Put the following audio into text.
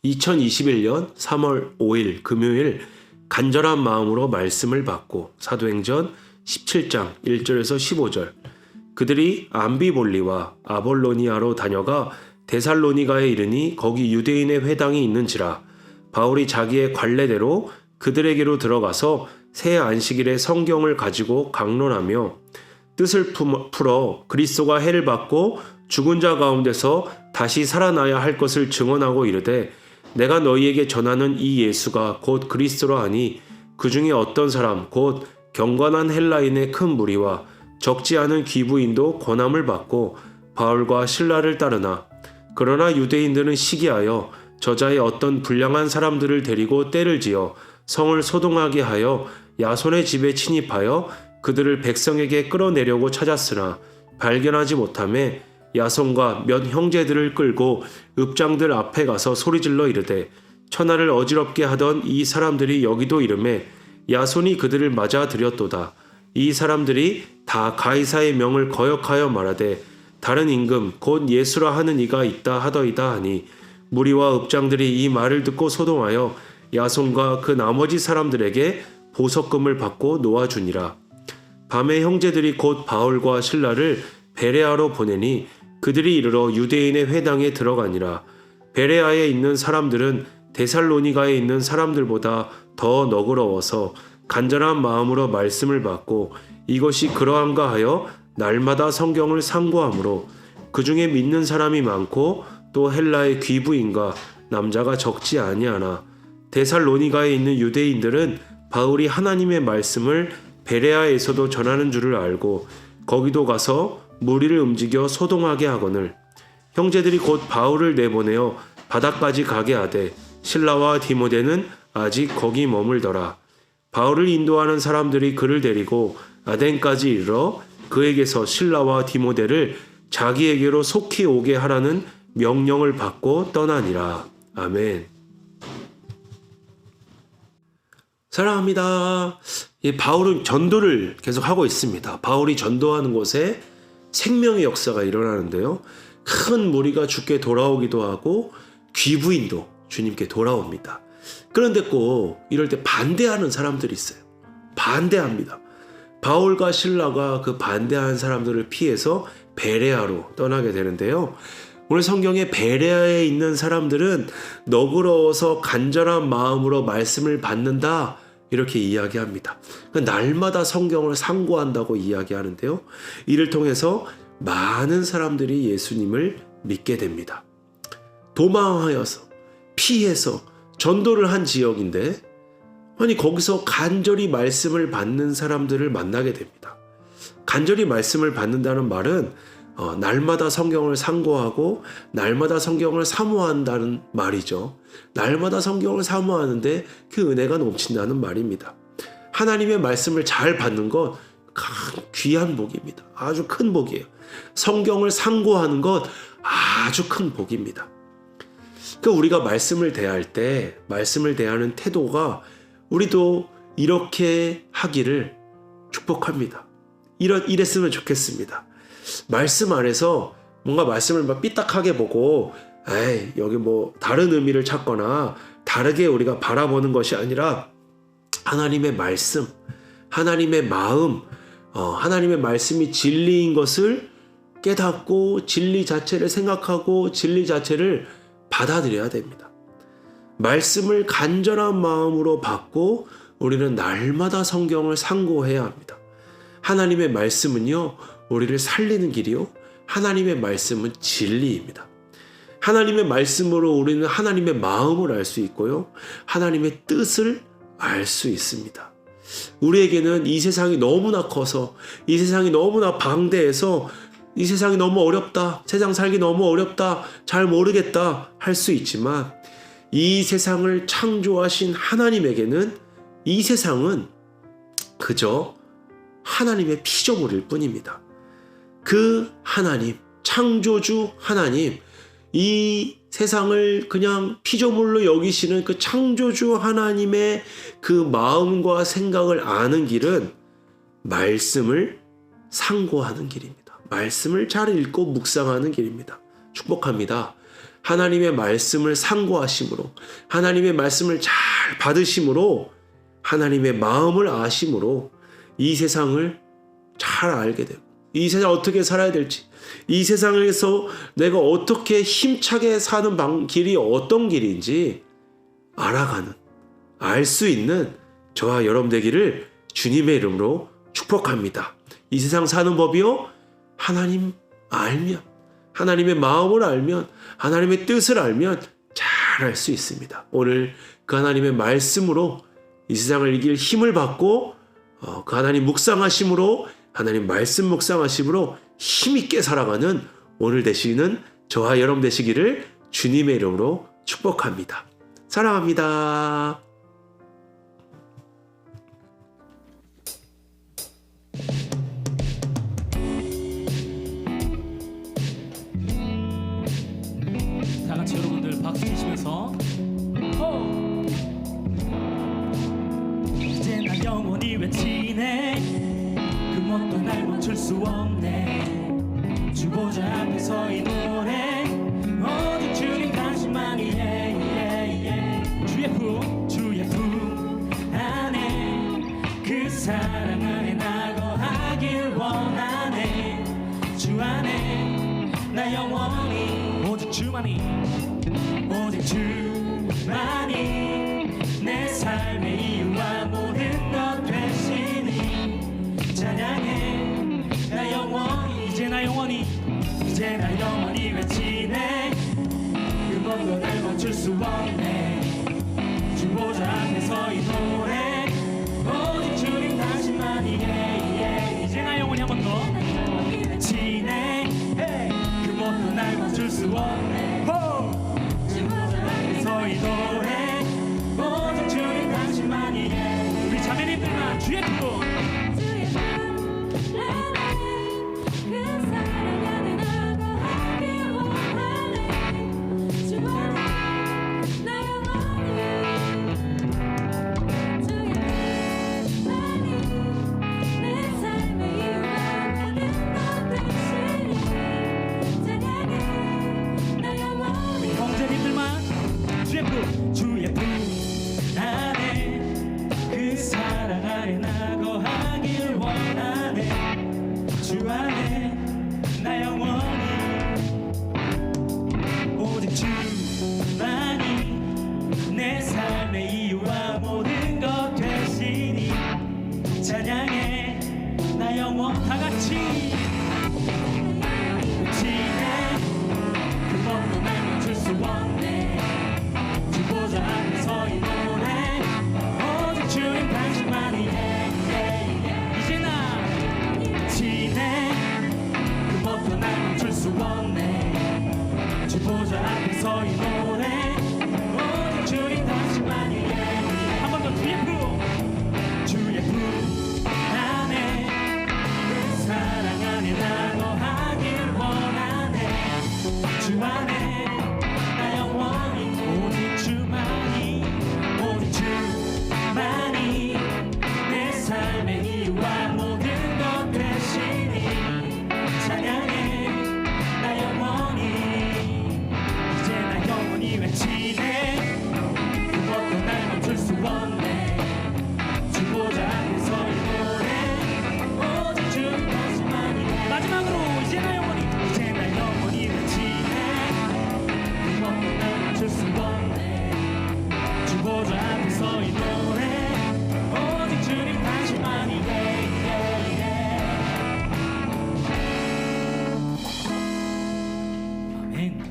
2021년 3월 5일 금요일 간절한 마음으로 말씀을 받고 사도행전 17장 1절에서 15절 그들이 암비볼리와 아볼로니아로 다녀가 데살로니가에 이르니 거기 유대인의 회당이 있는지라 바울이 자기의 관례대로 그들에게로 들어가서 새 안식일에 성경을 가지고 강론하며 뜻을 풀어 그리스도가 해를 받고 죽은 자 가운데서 다시 살아나야 할 것을 증언하고 이르되 내가 너희에게 전하는 이 예수가 곧 그리스도라 하니 그 중에 어떤 사람 곧 경건한 헬라인의 큰 무리와 적지 않은 귀부인도 권함을 받고 바울과 실라를 따르나 그러나 유대인들은 시기하여 저자의 어떤 불량한 사람들을 데리고 때를 지어 성을 소동하게 하여 야손의 집에 침입하여 그들을 백성에게 끌어내려고 찾았으나 발견하지 못하매 야손과 몇 형제들을 끌고 읍장들 앞에 가서 소리질러 이르되 천하를 어지럽게 하던 이 사람들이 여기도 이르매 야손이 그들을 맞아 들였도다. 이 사람들이 다 가이사의 명을 거역하여 말하되 다른 임금 곧 예수라 하는 이가 있다 하더이다 하니 무리와 읍장들이 이 말을 듣고 소동하여 야손과 그 나머지 사람들에게 보석금을 받고 놓아주니라. 밤에 형제들이 곧 바울과 실라를 베레아로 보내니 그들이 이르러 유대인의 회당에 들어가니라. 베레아에 있는 사람들은 데살로니가에 있는 사람들보다 더 너그러워서 간절한 마음으로 말씀을 받고 이것이 그러한가 하여 날마다 성경을 상고하므로 그 중에 믿는 사람이 많고 또 헬라의 귀부인과 남자가 적지 아니하나 데살로니가에 있는 유대인들은 바울이 하나님의 말씀을 베레아에서도 전하는 줄을 알고 거기도 가서 무리를 움직여 소동하게 하거늘 형제들이 곧 바울을 내보내어 바다까지 가게 하되 실라와 디모데는 아직 거기 머물더라. 바울을 인도하는 사람들이 그를 데리고 아덴까지 이르러 그에게서 실라와 디모데를 자기에게로 속히 오게 하라는 명령을 받고 떠나니라. 아멘. 사랑합니다. 바울은 전도를 계속하고 있습니다. 바울이 전도하는 곳에 생명의 역사가 일어나는데요. 큰 무리가 주께 돌아오기도 하고 귀부인도 주님께 돌아옵니다. 그런데 꼭 이럴 때 반대하는 사람들이 있어요. 반대합니다. 바울과 실라가 그 반대하는 사람들을 피해서 베레아로 떠나게 되는데요. 오늘 성경에 베레아에 있는 사람들은 너그러워서 간절한 마음으로 말씀을 받는다 이렇게 이야기합니다. 날마다 성경을 상고한다고 이야기하는데요. 이를 통해서 많은 사람들이 예수님을 믿게 됩니다. 도망하여서 피해서 전도를 한 지역인데 아니 거기서 간절히 말씀을 받는 사람들을 만나게 됩니다. 간절히 말씀을 받는다는 말은 날마다 성경을 상고하고 날마다 성경을 사모한다는 말이죠. 날마다 성경을 사모하는데 그 은혜가 넘친다는 말입니다. 하나님의 말씀을 잘 받는 것 귀한 복입니다. 아주 큰 복이에요. 성경을 상고하는 것 아주 큰 복입니다. 우리가 말씀을 대할 때 말씀을 대하는 태도가 우리도 이렇게 하기를 축복합니다. 이랬으면 좋겠습니다. 말씀 안에서 뭔가 말씀을 막 삐딱하게 보고 여기 뭐 다른 의미를 찾거나 다르게 우리가 바라보는 것이 아니라 하나님의 말씀, 하나님의 마음, 하나님의 말씀이 진리인 것을 깨닫고 진리 자체를 생각하고 진리 자체를 받아들여야 됩니다. 말씀을 간절한 마음으로 받고 우리는 날마다 성경을 상고해야 합니다. 하나님의 말씀은요, 우리를 살리는 길이요. 하나님의 말씀은 진리입니다. 하나님의 말씀으로 우리는 하나님의 마음을 알 수 있고요. 하나님의 뜻을 알 수 있습니다. 우리에게는 이 세상이 너무나 커서 이 세상이 너무나 방대해서 이 세상이 너무 어렵다. 세상 살기 너무 어렵다. 잘 모르겠다 할 수 있지만 이 세상을 창조하신 하나님에게는 이 세상은 그저 하나님의 피조물일 뿐입니다. 그 하나님, 창조주 하나님, 이 세상을 그냥 피조물로 여기시는 그 창조주 하나님의 그 마음과 생각을 아는 길은 말씀을 상고하는 길입니다. 말씀을 잘 읽고 묵상하는 길입니다. 축복합니다. 하나님의 말씀을 상고하심으로, 하나님의 말씀을 잘 받으심으로, 하나님의 마음을 아심으로 이 세상을 잘 알게 되고, 이 세상 어떻게 살아야 될지, 이 세상에서 내가 어떻게 힘차게 사는 길이 어떤 길인지 알아가는, 알 수 있는 저와 여러분 되기를 주님의 이름으로 축복합니다. 이 세상 사는 법이요, 하나님 알면, 하나님의 마음을 알면, 하나님의 뜻을 알면 잘 알 수 있습니다. 오늘 그 하나님의 말씀으로 이 세상을 이길 힘을 받고, 그 하나님 묵상하심으로, 하나님 말씀 묵상하심으로 힘있게 살아가는 오늘 되시는 저와 여러분 되시기를 주님의 이름으로 축복합니다. 사랑합니다. 다 같이 여러분들 박수 치시면서 이제 나 영원히 외치네. 그 먼 날 멈출 수 없네. 주보자 앞에서 이 노래 오직 주님 당신만이 주의 품 안에 그 사랑 안에 나고 하길 원하네. 주 안에 나 영원히 오직 주만이 내 삶의 이유와 모든 것 되시니 찬양해. 나 영원히 이제 나 영원히 외치네. 그 먼 날 멈출 수 없네. 주 보좌 앞에서 이 노래 오직 주님 당신만이 이제 나 영원히 한 번 더 외치네. 그 먼 날 멈출 수 없네. 주 보좌 앞에서 이 노래 오직 주님 당신만이 우리 자매님들만 주의 품 주의 품 안에 그 사랑 안에 나고 하길 원하네. 주 안에 나 영원히 오직 주만이 내 삶의 이유와 모든 것 되시니 찬양해. 나 영원 다 같이 지내. 그 먼 날 멈출 수 없네. 보좌 앞에서 이 노래 오직 주님 당신만이 이제 나 지내. 그 뭣도 날 멈출 수 없네. 주 보좌 앞에서 이 노래 오직 주님 당신만이 한 번 더 주의 품 안에 그 사랑 안에 나고 하길 원하네. 주 안에 나 영원히 주만이 내 삶의 이유와 모든 것 되시니 찬양해. 나 영원히 이제 나 영원히 외치네. 그것도 날 멈출 수 없네. 주 보좌 앞에서 이 노래 오직 주님 당신만이 마지막으로 이제 나 영원히 외치네. 그것도 날 멈출 수 없네. 주 보좌 앞에서 이 노래 오직 주님 당신만이 아멘.